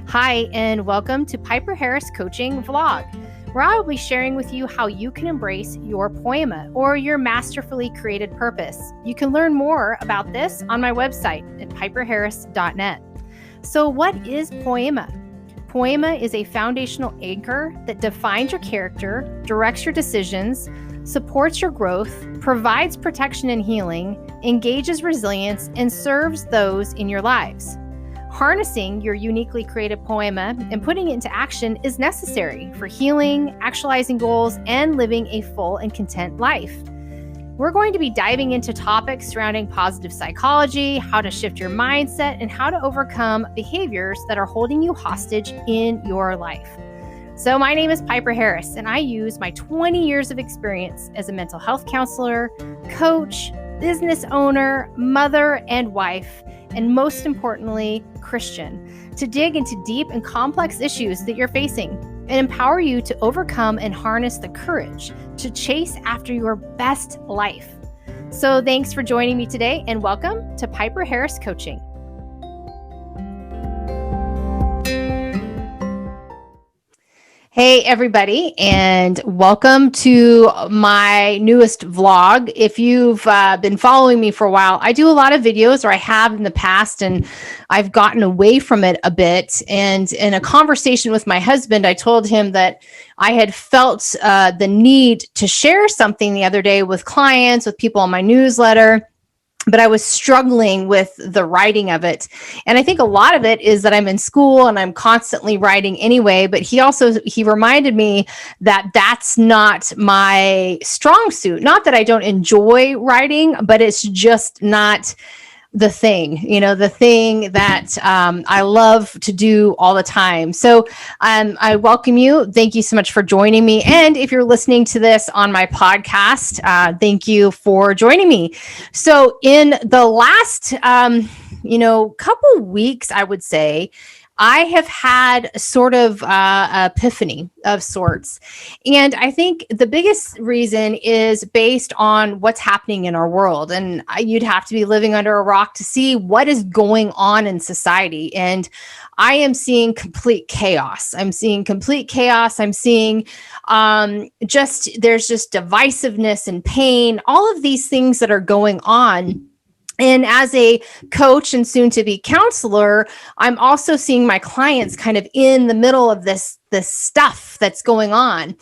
Hi, and welcome to Piper Harris Coaching Vlog, where I will be sharing with you how you can embrace your poema or your masterfully created purpose. You can learn more about this on my website at piperharris.net. So, what is poema? Poema is a foundational anchor that defines your character, directs your decisions, supports your growth, provides protection and healing, engages resilience, and serves those in your lives. Harnessing your uniquely created poema and putting it into action is necessary for healing, actualizing goals, and living a full and content life. We're going to be diving into topics surrounding positive psychology, how to shift your mindset, and how to overcome behaviors that are holding you hostage in your life. So my name is Piper Harris, and I use my 20 years of experience as a mental health counselor, coach, business owner, mother, and wife, and most importantly, Christian, to dig into deep and complex issues that you're facing and empower you to overcome and harness the courage to chase after your best life. So thanks for joining me today, and welcome to Piper Harris Coaching. Hey, everybody, and welcome to my newest vlog. If you've been following me for a while, I do a lot of videos, or I have in the past, and I've gotten away from it a bit. And in a conversation with my husband, I told him that I had felt the need to share something the other day with clients, with people on my newsletter, but I was struggling with the writing of it. And I think a lot of it is that I'm in school and I'm constantly writing anyway, but he reminded me that that's not my strong suit. Not that I don't enjoy writing, but it's just not the thing that I love to do all the time. So I welcome you. Thank you so much for joining me. And if you're listening to this on my podcast, thank you for joining me. So in the last, couple weeks, I would say, I have had sort of epiphany of sorts. And I think the biggest reason is based on what's happening in our world. And you'd have to be living under a rock to see what is going on in society. And I am seeing complete chaos. I'm seeing there's just divisiveness and pain, all of these things that are going on. And as a coach and soon to be counselor, I'm also seeing my clients kind of in the middle of this stuff that's going on.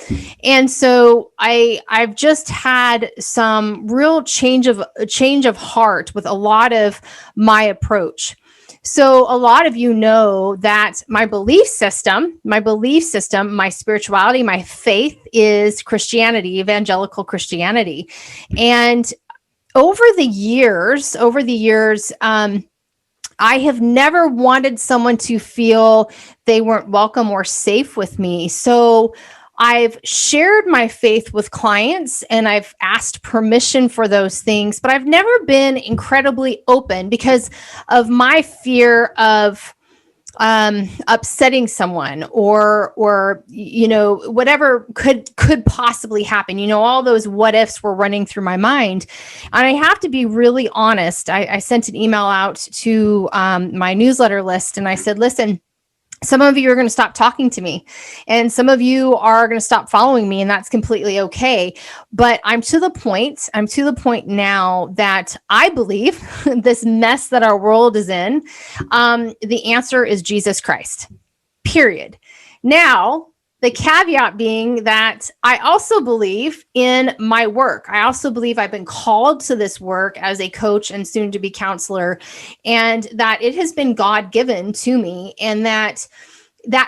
And so I've just had some real change of heart with a lot of my approach. So a lot of you know that my belief system, my spirituality, my faith is Christianity, evangelical Christianity. And over the years, I have never wanted someone to feel they weren't welcome or safe with me. So I've shared my faith with clients and I've asked permission for those things, but I've never been incredibly open because of my fear of upsetting someone or whatever could possibly happen. All those what ifs were running through my mind. And I have to be really honest. I sent an email out to my newsletter list and I said, listen, some of you are going to stop talking to me and some of you are going to stop following me, and that's completely okay. But I'm to the point now that I believe this mess that our world is in, the answer is Jesus Christ, period. Now, the caveat being that I also believe in my work. I also believe I've been called to this work as a coach and soon to be counselor, and that it has been God-given to me, and that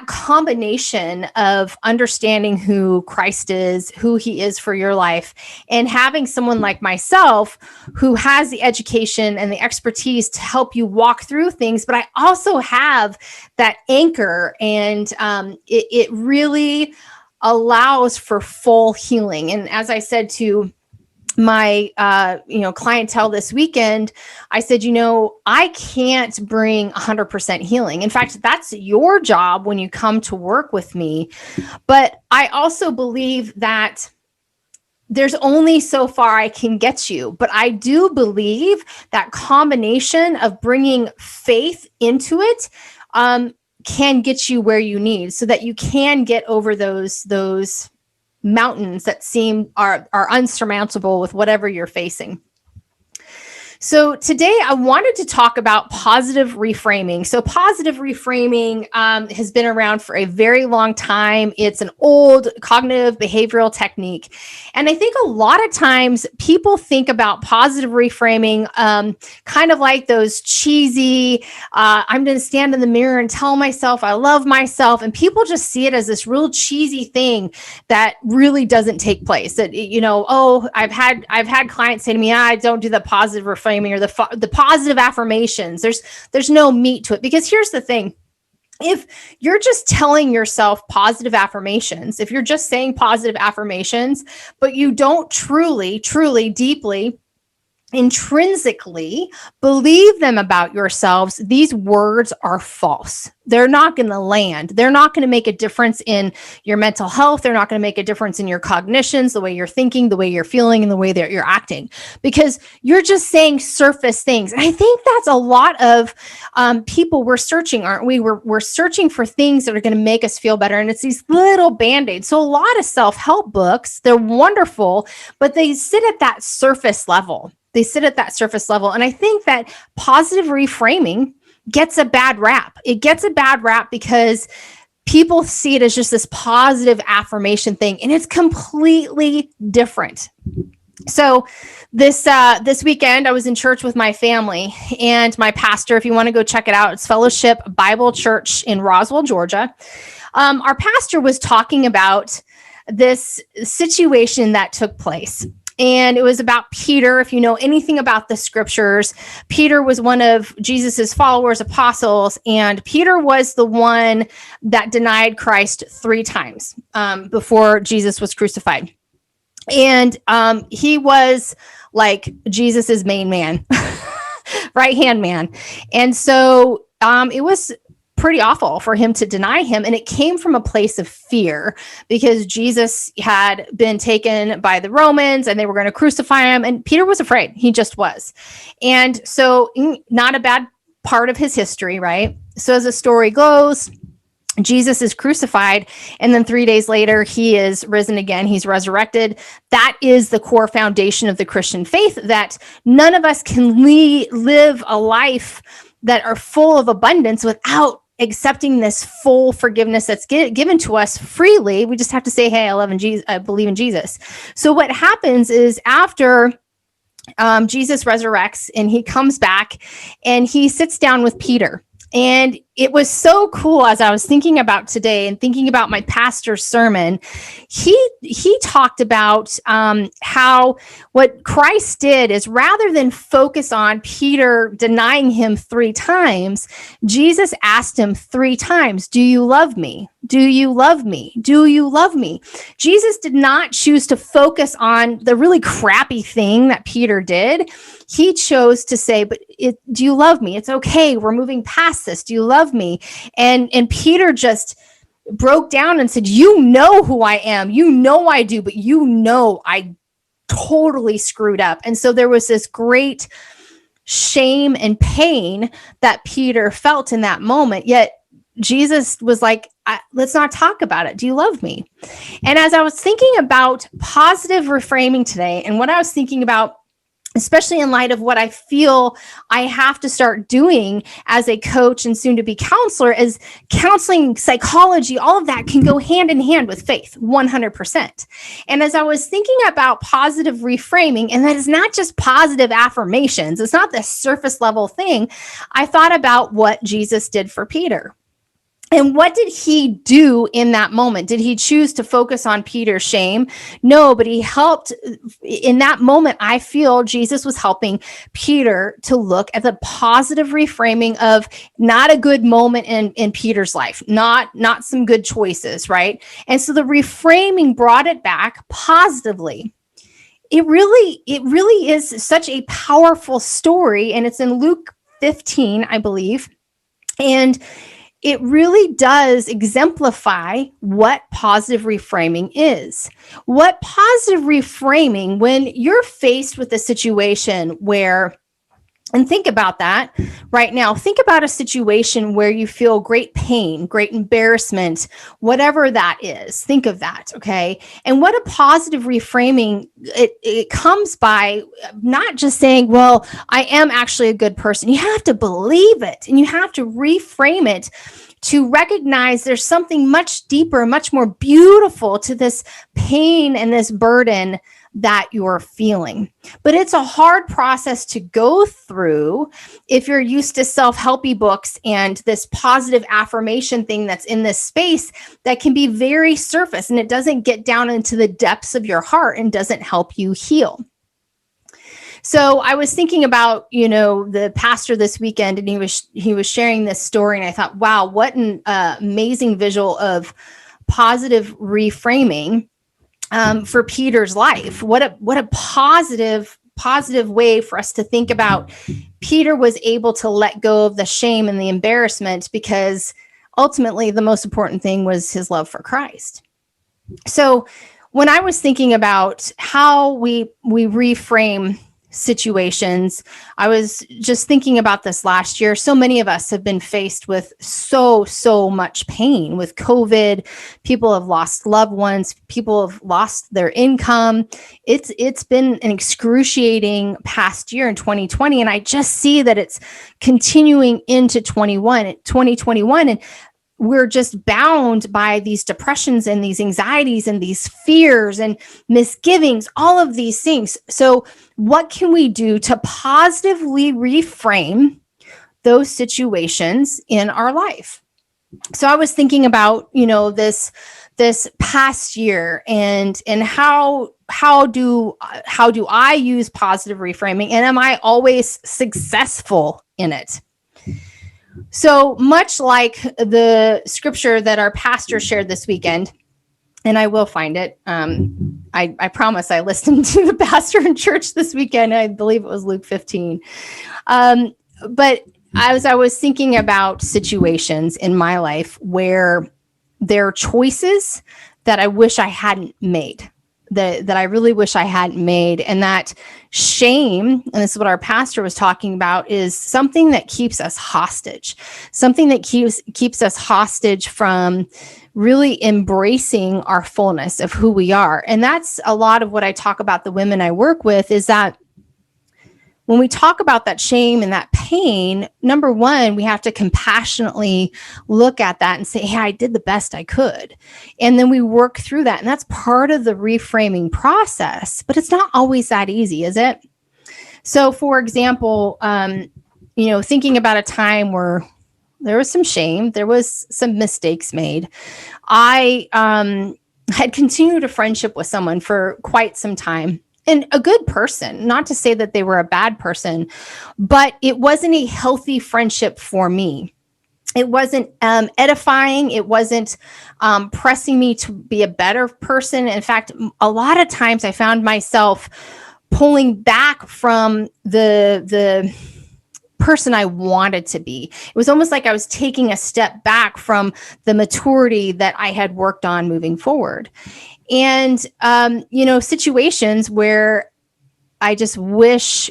combination of understanding who Christ is, who he is for your life, and having someone like myself who has the education and the expertise to help you walk through things, but I also have that anchor, and it really allows for full healing. And as I said to my clientele this weekend, I said, I can't bring 100% healing. In fact, that's your job when you come to work with me. But I also believe that there's only so far I can get you. But I do believe that combination of bringing faith into it can get you where you need so that you can get over those mountains that seem are unsurmountable with whatever you're facing. So today I wanted to talk about positive reframing. So positive reframing has been around for a very long time. It's an old cognitive behavioral technique. And I think a lot of times people think about positive reframing kind of like those cheesy, I'm going to stand in the mirror and tell myself I love myself. And people just see it as this real cheesy thing that really doesn't take place. That, I've had clients say to me, I don't do the positive reframing or the positive affirmations. There's no meat to it, because here's the thing. If you're just telling yourself positive affirmations, if you're just saying positive affirmations, but you don't truly, deeply, intrinsically believe them about yourselves, these words are false. They're not going to land. They're not going to make a difference in your mental health. They're not going to make a difference in your cognitions, the way you're thinking, the way you're feeling, and the way that you're acting, because you're just saying surface things. And I think that's a lot of people we're searching, aren't we? We're searching for things that are going to make us feel better. And it's these little band-aids. So a lot of self-help books, they're wonderful, but they sit at that surface level. And I think that positive reframing gets a bad rap. It gets a bad rap because people see it as just this positive affirmation thing, and it's completely different. So this weekend, I was in church with my family, and my pastor, if you want to go check it out, it's Fellowship Bible Church in Roswell, Georgia. Our pastor was talking about this situation that took place. And it was about Peter. If you know anything about the scriptures, Peter was one of Jesus's followers, apostles, and Peter was the one that denied Christ 3 times before Jesus was crucified. And he was like Jesus's main man, right-hand man. And so it was pretty awful for him to deny him. And it came from a place of fear, because Jesus had been taken by the Romans and they were going to crucify him. And Peter was afraid. He just was. And so not a bad part of his history, right? So as the story goes, Jesus is crucified, and then 3 days later, he is risen again. He's resurrected. That is the core foundation of the Christian faith, that none of us can live a life that are full of abundance without accepting this full forgiveness that's given to us freely. We just have to say, hey, I believe in Jesus. So what happens is after Jesus resurrects and he comes back and he sits down with Peter. And it was so cool as I was thinking about today and thinking about my pastor's sermon. He talked about how what Christ did is, rather than focus on Peter denying him 3 times, Jesus asked him 3 times, do you love me? Do you love me? Do you love me? Jesus did not choose to focus on the really crappy thing that Peter did. He chose to say, do you love me? It's okay. We're moving past this. Do you love me? And Peter just broke down and said, you know who I am. You know I do, but you know I totally screwed up. And so there was this great shame and pain that Peter felt in that moment. Yet Jesus was like, let's not talk about it. Do you love me? And as I was thinking about positive reframing today, and what I was thinking about, especially in light of what I feel I have to start doing as a coach and soon to be counselor, is counseling, psychology, all of that can go hand in hand with faith, 100%. And as I was thinking about positive reframing, and that is not just positive affirmations, it's not the surface level thing, I thought about what Jesus did for Peter. And what did he do in that moment? Did he choose to focus on Peter's shame? No, but he helped. In that moment, I feel Jesus was helping Peter to look at the positive reframing of not a good moment in Peter's life, not some good choices, right? And so the reframing brought it back positively. It really is such a powerful story, and it's in Luke 15, I believe. And it really does exemplify what positive reframing is. What positive reframing, when you're faced with a situation where And think about that right now. Think about a situation where you feel great pain, great embarrassment, whatever that is. Think of that, okay? And what a positive reframing it comes by, not just saying, well, I am actually a good person. You have to believe it, and you have to reframe it to recognize there's something much deeper, much more beautiful to this pain and this burden that you're feeling. But it's a hard process to go through if you're used to self-helpy books and this positive affirmation thing that's in this space that can be very surface, and it doesn't get down into the depths of your heart and doesn't help you heal. So I was thinking about, the pastor this weekend, and he was sharing this story, and I thought, wow, what an amazing visual of positive reframing for Peter's life. What a positive way for us to think about. Peter was able to let go of the shame and the embarrassment because ultimately the most important thing was his love for Christ. So when I was thinking about how we reframe situations, I was just thinking about this last year. So many of us have been faced with so much pain with COVID. People have lost loved ones. People have lost their income. It's been an excruciating past year in 2020. And I just see that it's continuing into 2021. And we're just bound by these depressions and these anxieties and these fears and misgivings, all of these things. So what can we do to positively reframe those situations in our life? So I was thinking about, this past year and how do I use positive reframing, and am I always successful in it? So much like the scripture that our pastor shared this weekend, and I will find it. I promise I listened to the pastor in church this weekend. I believe it was Luke 15. But as I was thinking about situations in my life where there are choices that I wish I hadn't made, that I really wish I hadn't made. And that shame, and this is what our pastor was talking about, is something that keeps us hostage, something that keeps us hostage from really embracing our fullness of who we are. And that's a lot of what I talk about the women I work with, is that when we talk about that shame and that pain, number one, we have to compassionately look at that and say, hey, I did the best I could. And then we work through that. And that's part of the reframing process, but it's not always that easy, is it? So for example, thinking about a time where there was some shame, there was some mistakes made. I had continued a friendship with someone for quite some time. And a good person, not to say that they were a bad person, but it wasn't a healthy friendship for me. It wasn't edifying. It wasn't pressing me to be a better person. In fact, a lot of times I found myself pulling back from the person I wanted to be. It was almost like I was taking a step back from the maturity that I had worked on moving forward. And, situations where I just wish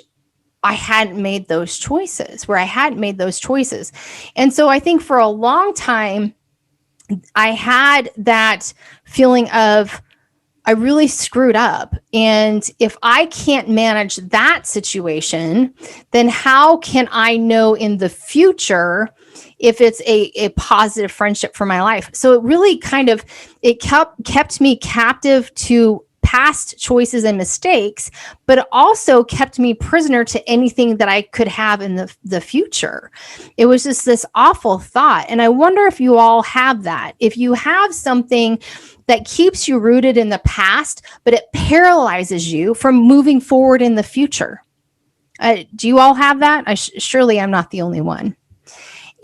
I hadn't made those choices, And so I think for a long time, I had that feeling of, I really screwed up. And if I can't manage that situation, then how can I know in the future if it's a positive friendship for my life? So it really kept me captive to past choices and mistakes, but it also kept me prisoner to anything that I could have in the future. It was just this awful thought. And I wonder if you all have that. If you have something that keeps you rooted in the past, but it paralyzes you from moving forward in the future. Do you all have that? Surely I'm not the only one.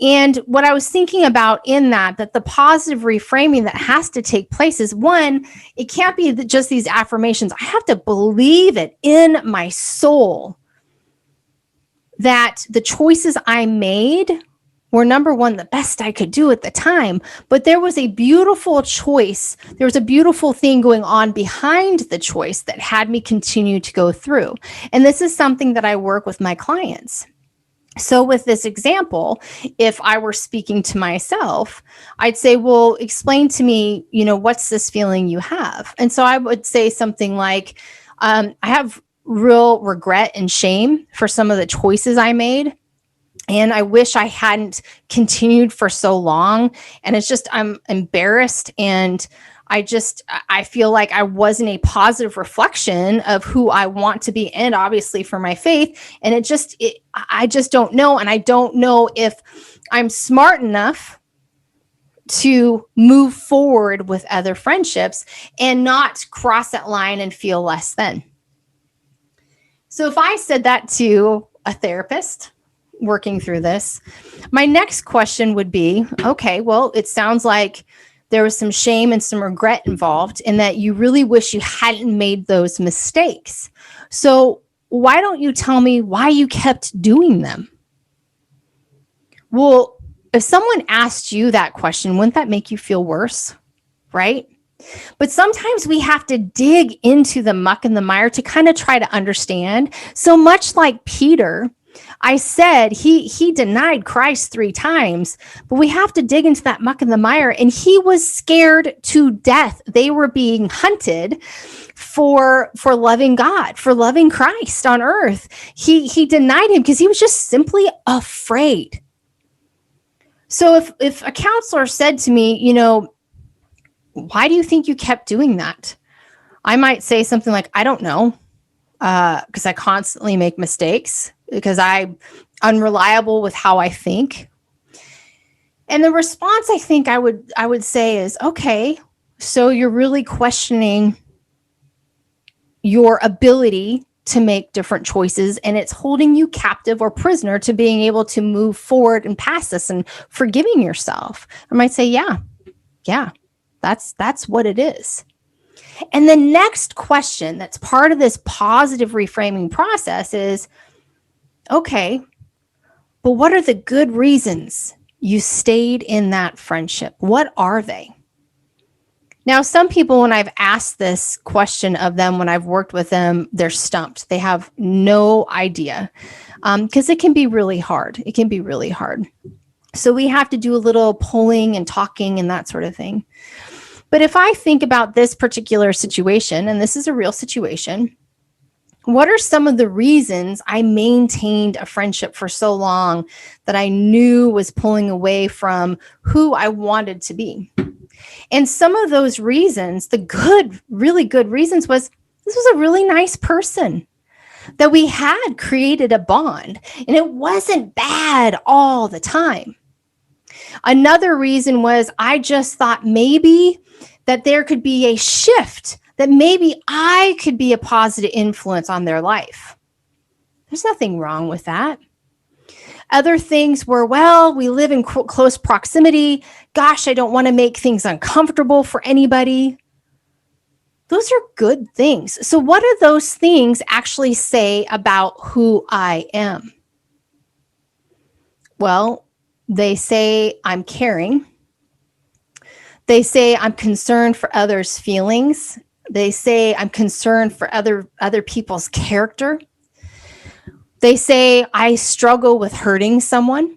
And what I was thinking about in that the positive reframing that has to take place is, one, it can't be just these affirmations. I have to believe it in my soul that the choices I made were, number one, the best I could do at the time. But there was a beautiful choice. There was a beautiful thing going on behind the choice that had me continue to go through. And this is something that I work with my clients. So with this example, if I were speaking to myself, I'd say, well, explain to me, what's this feeling you have? And so I would say something like, I have real regret and shame for some of the choices I made. And I wish I hadn't continued for so long. And it's just, I'm embarrassed. And I feel like I wasn't a positive reflection of who I want to be, and obviously for my faith. And I just don't know. And I don't know if I'm smart enough to move forward with other friendships and not cross that line and feel less than. So if I said that to a therapist working through this, my next question would be, okay, well, it sounds like there was some shame and some regret involved, and that you really wish you hadn't made those mistakes. So why don't you tell me why you kept doing them? Well, if someone asked you that question, wouldn't that make you feel worse? Right? But sometimes we have to dig into the muck and the mire to kind of try to understand. So much like Peter, I said he denied Christ 3 times, but we have to dig into that muck and the mire. And he was scared to death. They were being hunted for loving God, for loving Christ on earth. He denied him because he was just simply afraid. So if a counselor said to me, why do you think you kept doing that? I might say something like, I don't know, because I constantly make mistakes, because I'm unreliable with how I think. And the response I think I would say is, okay, so you're really questioning your ability to make different choices, and it's holding you captive or prisoner to being able to move forward and past this and forgiving yourself. I might say, yeah, that's what it is. And the next question that's part of this positive reframing process is, okay, but what are the good reasons you stayed in that friendship? What are they? Now, some people, when I've asked this question of them, when I've worked with them, they're stumped. They have no idea, because it can be really hard. It can be really hard. So we have to do a little polling and talking and that sort of thing. But if I think about this particular situation, and this is a real situation, what are some of the reasons I maintained a friendship for so long that I knew was pulling away from who I wanted to be? And some of those reasons, the good, really good reasons, was this was a really nice person, that we had created a bond, and it wasn't bad all the time. Another reason was I just thought maybe that there could be a shift, that maybe I could be a positive influence on their life. There's nothing wrong with that. Other things were, well, we live in close proximity. Gosh, I don't want to make things uncomfortable for anybody. Those are good things. So what do those things actually say about who I am? Well, they say I'm caring. They say I'm concerned for others' feelings. They say I'm concerned for other people's character. They say I struggle with hurting someone.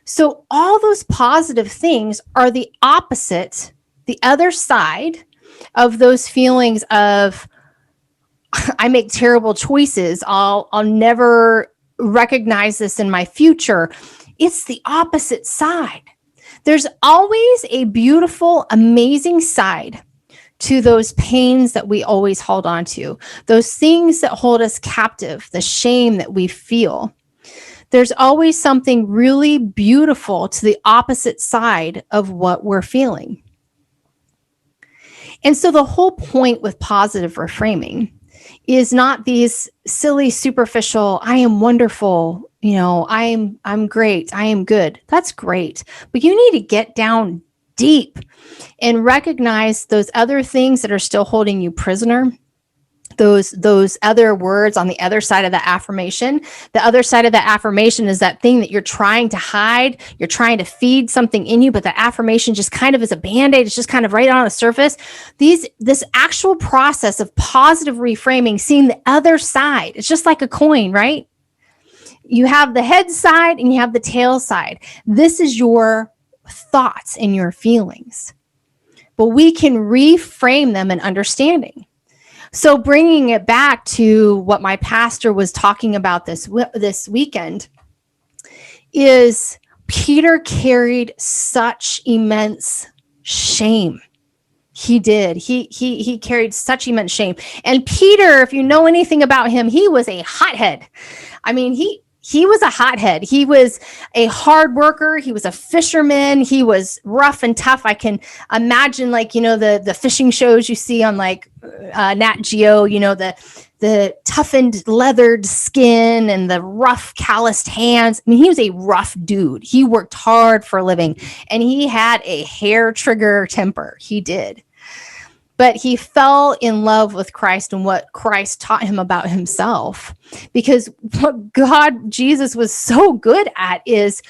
So all those positive things are the opposite, the other side of those feelings of I make terrible choices. I'll never recognize this in my future. It's the opposite side. There's always a beautiful, amazing side to those pains that we always hold on to, those things that hold us captive, the shame that we feel. There's always something really beautiful to the opposite side of what we're feeling. And so the whole point with positive reframing is not these silly, superficial, I am wonderful, I'm great, I am good. That's great. But you need to get down deep and recognize those other things that are still holding you prisoner, those other words on the other side of the affirmation. The other side of the affirmation is that thing that you're trying to hide. You're trying to feed something in you, but the affirmation just kind of is a Band-Aid. It's just kind of right on the surface. This actual process of positive reframing, seeing the other side, it's just like a coin, right? You have the head side and you have the tail side. This is your thoughts and your feelings. But we can reframe them in understanding. So bringing it back to what my pastor was talking about this weekend is Peter carried such immense shame. He did. He carried such immense shame. And Peter, if you know anything about him, he was a hothead. I mean, he was a hothead. He was a hard worker. He was a fisherman. He was rough and tough. I can imagine, like, the fishing shows you see on like Nat Geo, the toughened leathered skin and the rough calloused hands. I mean, he was a rough dude. He worked hard for a living and he had a hair trigger temper. He did. But he fell in love with Christ and what Christ taught him about himself. Because what Jesus was so good at is,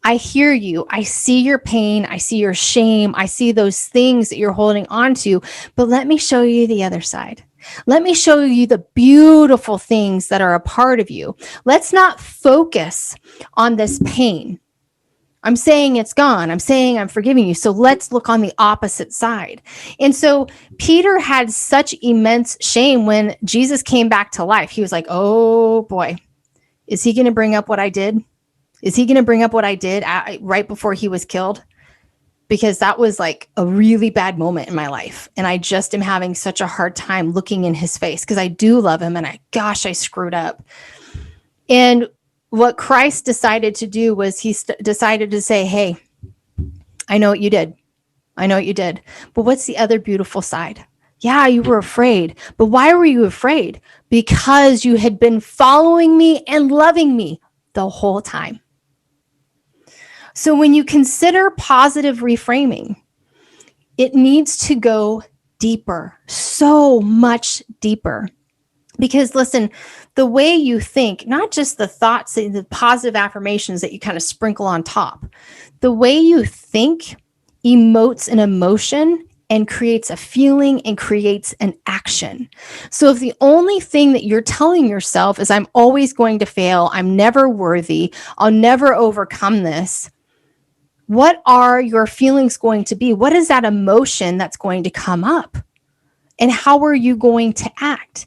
I hear you. I see your pain. I see your shame. I see those things that you're holding on to. But let me show you the other side. Let me show you the beautiful things that are a part of you. Let's not focus on this pain. I'm saying it's gone. I'm saying I'm forgiving you. So let's look on the opposite side. And so Peter had such immense shame when Jesus came back to life. He was like, oh boy, is he going to bring up what I did? Is he going to bring up what I did right before he was killed? Because that was like a really bad moment in my life. And I just am having such a hard time looking in his face because I do love him. And I screwed up. And what Christ decided to do was he decided to say, hey, I know what you did. I know what you did. But what's the other beautiful side? Yeah, you were afraid. But why were you afraid? Because you had been following me and loving me the whole time. So when you consider positive reframing, it needs to go deeper, so much deeper. Because listen, the way you think, not just the thoughts, the positive affirmations that you kind of sprinkle on top, the way you think emotes an emotion and creates a feeling and creates an action. So if the only thing that you're telling yourself is, I'm always going to fail, I'm never worthy, I'll never overcome this, what are your feelings going to be? What is that emotion that's going to come up? And how are you going to act?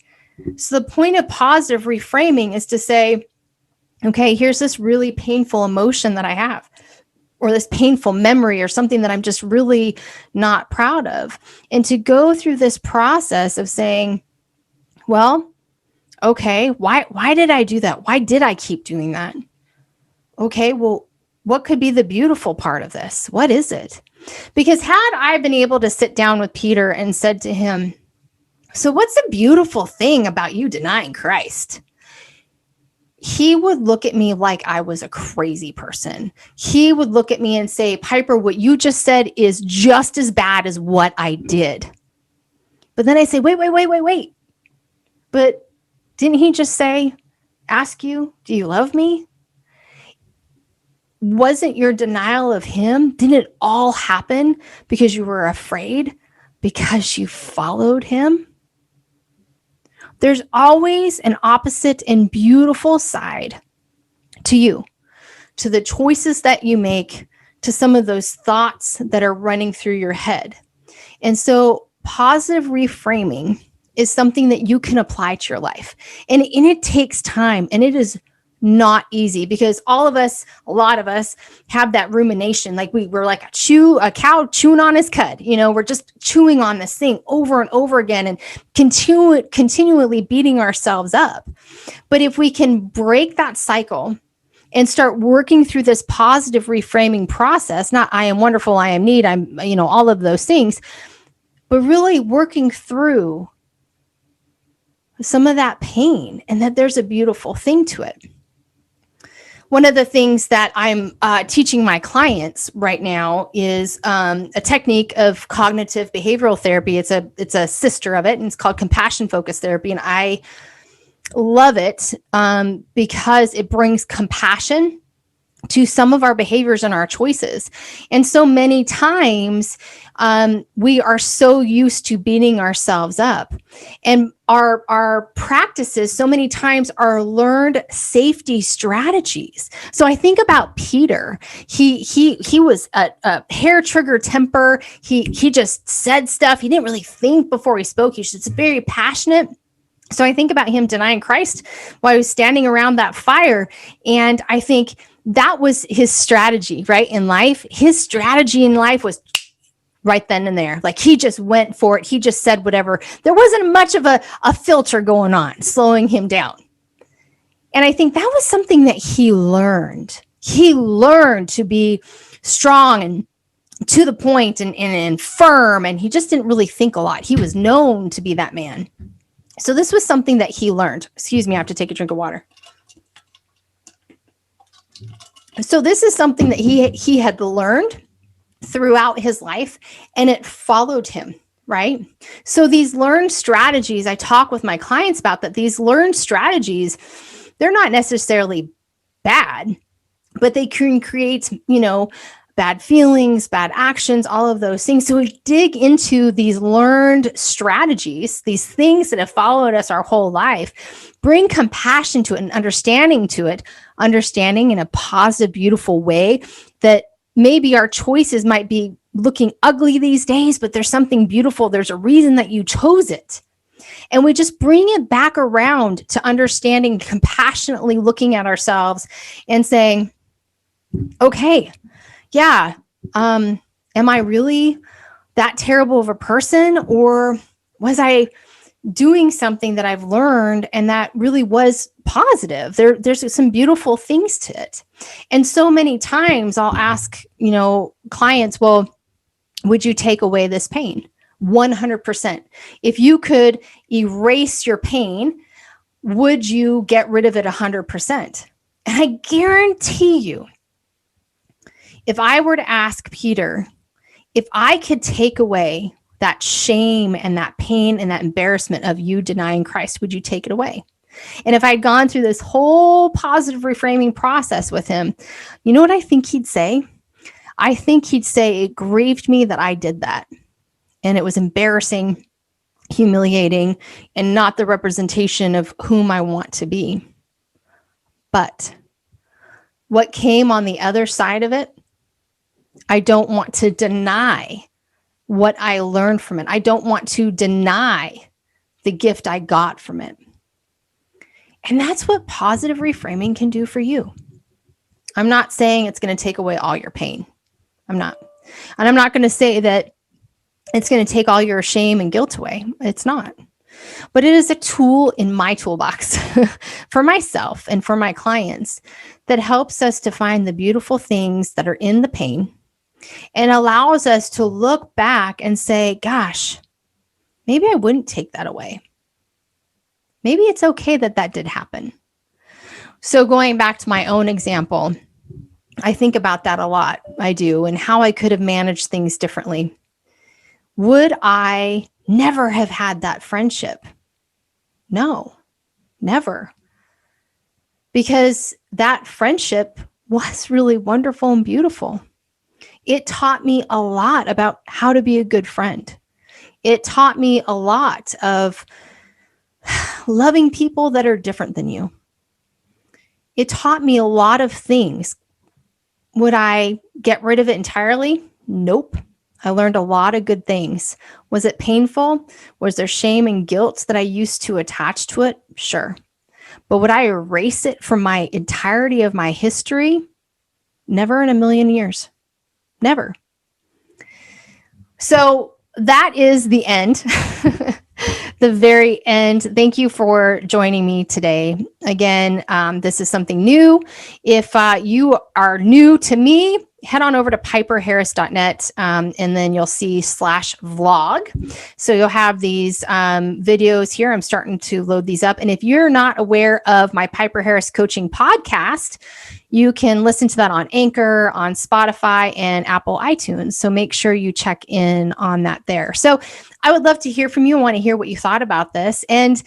So the point of positive reframing is to say, okay, here's this really painful emotion that I have, or this painful memory, or something that I'm just really not proud of. And to go through this process of saying, well, okay, why did I do that? Why did I keep doing that? Okay, well, what could be the beautiful part of this? What is it? Because had I been able to sit down with Peter and said to him, so what's the beautiful thing about you denying Christ? He would look at me like I was a crazy person. He would look at me and say, Piper, what you just said is just as bad as what I did. But then I say, wait. But didn't he just say, ask you, do you love me? Wasn't your denial of him, didn't it all happen because you were afraid, because you followed him? There's always an opposite and beautiful side to you, to the choices that you make, to some of those thoughts that are running through your head. And so positive reframing is something that you can apply to your life. And it takes time, and it is not easy, because a lot of us have that rumination. Like we're like a cow chewing on his cud. We're just chewing on this thing over and over again and continually beating ourselves up. But if we can break that cycle and start working through this positive reframing process, not I am wonderful, I am neat, I'm, all of those things, but really working through some of that pain, and that there's a beautiful thing to it. One of the things that I'm teaching my clients right now is a technique of cognitive behavioral therapy. It's a sister of it, and it's called compassion focused therapy. And I love it because it brings compassion to some of our behaviors and our choices. And so many times we are so used to beating ourselves up, and our practices so many times are learned safety strategies. So I think about Peter. He was a hair trigger temper. He just said stuff. He didn't really think before he spoke. He was just very passionate. So I think about him denying Christ while he was standing around that fire. And I think that was his strategy, right? In life, his strategy in life was right then and there. Like, he just went for it. He just said whatever. There wasn't much of a filter going on, slowing him down. And I think that was something that he learned. He learned to be strong and to the point and firm. And he just didn't really think a lot. He was known to be that man. So this was something that he learned. Excuse me, I have to take a drink of water. So this is something that he had learned throughout his life, and it followed him, right? So these learned strategies, I talk with my clients about that. These learned strategies, they're not necessarily bad, but they can create, bad feelings, bad actions, all of those things. So we dig into these learned strategies, these things that have followed us our whole life, bring compassion to it and understanding to it, understanding in a positive, beautiful way that maybe our choices might be looking ugly these days, but there's something beautiful. There's a reason that you chose it. And we just bring it back around to understanding, compassionately looking at ourselves and saying, okay, yeah, am I really that terrible of a person? Or was I doing something that I've learned and that really was positive? There's some beautiful things to it. And so many times I'll ask, clients, well, would you take away this pain? 100%. If you could erase your pain, would you get rid of it 100%? And I guarantee you, if I were to ask Peter, if I could take away that shame and that pain and that embarrassment of you denying Christ, would you take it away? And if I'd gone through this whole positive reframing process with him, you know what I think he'd say? I think he'd say, it grieved me that I did that. And it was embarrassing, humiliating, and not the representation of whom I want to be. But what came on the other side of it, I don't want to deny what I learned from it. I don't want to deny the gift I got from it. And that's what positive reframing can do for you. I'm not saying it's going to take away all your pain. I'm not. And I'm not going to say that it's going to take all your shame and guilt away. It's not. But it is a tool in my toolbox for myself and for my clients that helps us to find the beautiful things that are in the pain and allows us to look back and say, gosh, maybe I wouldn't take that away. Maybe it's okay that that did happen. So going back to my own example, I think about that a lot. I do, and how I could have managed things differently. Would I never have had that friendship? No, never. Because that friendship was really wonderful and beautiful. It taught me a lot about how to be a good friend. It taught me a lot of loving people that are different than you. It taught me a lot of things. Would I get rid of it entirely? Nope. I learned a lot of good things. Was it painful? Was there shame and guilt that I used to attach to it? Sure. But would I erase it from my entirety of my history? Never in a million years. Never. So that is the end. The very end. Thank you for joining me today. Again, this is something new. If you are new to me, head on over to piperharris.net and then you'll see /vlog. So you'll have these videos here. I'm starting to load these up. And if you're not aware of my Piper Harris Coaching podcast, you can listen to that on Anchor, on Spotify, and Apple iTunes. So make sure you check in on that there. So I would love to hear from you. I want to hear what you thought about this. And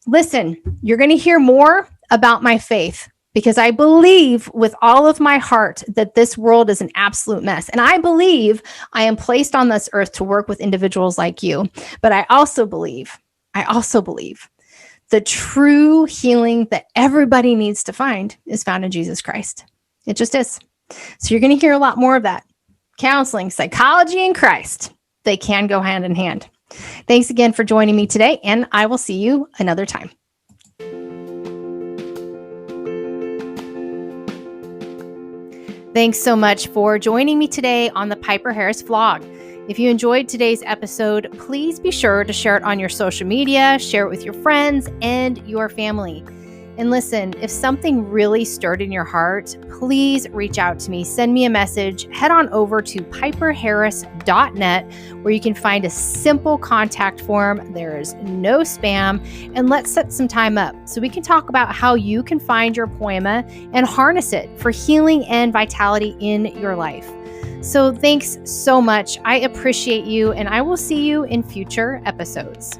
listen, you're going to hear more about my faith, because I believe with all of my heart that this world is an absolute mess. And I believe I am placed on this earth to work with individuals like you. But I also believe the true healing that everybody needs to find is found in Jesus Christ. It just is. So you're going to hear a lot more of that. Counseling, psychology, and Christ, they can go hand in hand. Thanks again for joining me today, and I will see you another time. Thanks so much for joining me today on the Piper Harris vlog. If you enjoyed today's episode, please be sure to share it on your social media, share it with your friends and your family. And listen, if something really stirred in your heart, please reach out to me. Send me a message. Head on over to piperharris.net where you can find a simple contact form. There is no spam. And let's set some time up so we can talk about how you can find your poema and harness it for healing and vitality in your life. So thanks so much. I appreciate you, and I will see you in future episodes.